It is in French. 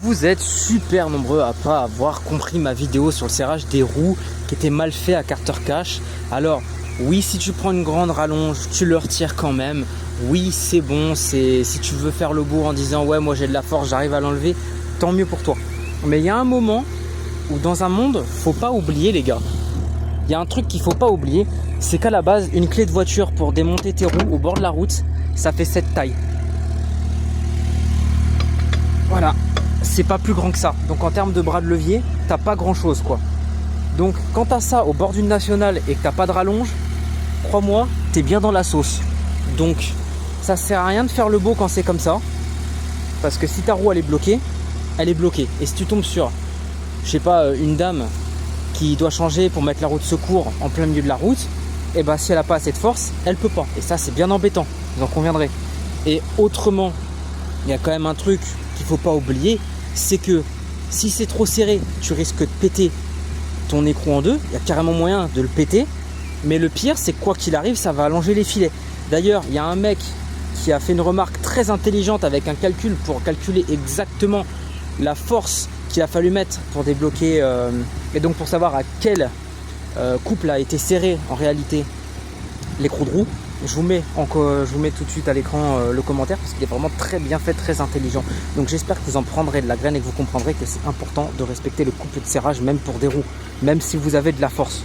Vous êtes super nombreux à pas avoir compris ma vidéo sur le serrage des roues qui était mal fait à carter cash. Alors oui, si tu prends une grande rallonge, tu le retires quand même. Oui, c'est bon, si tu veux faire le bourg en disant ouais moi j'ai de la force, j'arrive à l'enlever, tant mieux pour toi. Mais il y a un moment où dans un monde, faut pas oublier les gars. Il y a un truc qu'il faut pas oublier, c'est qu'à la base, une clé de voiture pour démonter tes roues au bord de la route, ça fait cette taille. Voilà, c'est pas plus grand que ça. Donc en termes de bras de levier, t'as pas grand chose quoi. Donc quand t'as ça au bord d'une nationale et que t'as pas de rallonge, crois-moi, t'es bien dans la sauce. Donc ça sert à rien de faire le beau quand c'est comme ça. Parce que si ta roue elle est bloquée, elle est bloquée. Et si tu tombes sur, je sais pas, une dame qui doit changer pour mettre la roue de secours en plein milieu de la route, et ben si elle a pas assez de force, elle peut pas. Et ça c'est bien embêtant, vous en conviendrez. Et autrement, il y a quand même un truc qu'il faut pas oublier, c'est que si c'est trop serré, tu risques de péter ton écrou en deux. Il y a carrément moyen de le péter. Mais le pire, c'est que quoi qu'il arrive, ça va allonger les filets. D'ailleurs, il y a un mec qui a fait une remarque très intelligente avec un calcul pour calculer exactement la force qu'il a fallu mettre pour débloquer et donc pour savoir à quel couple a été serré en réalité l'écrou de roue. Je vous mets tout de suite à l'écran le commentaire parce qu'il est vraiment très bien fait, très intelligent. Donc j'espère que vous en prendrez de la graine et que vous comprendrez que c'est important de respecter le couple de serrage même pour des roues, même si vous avez de la force.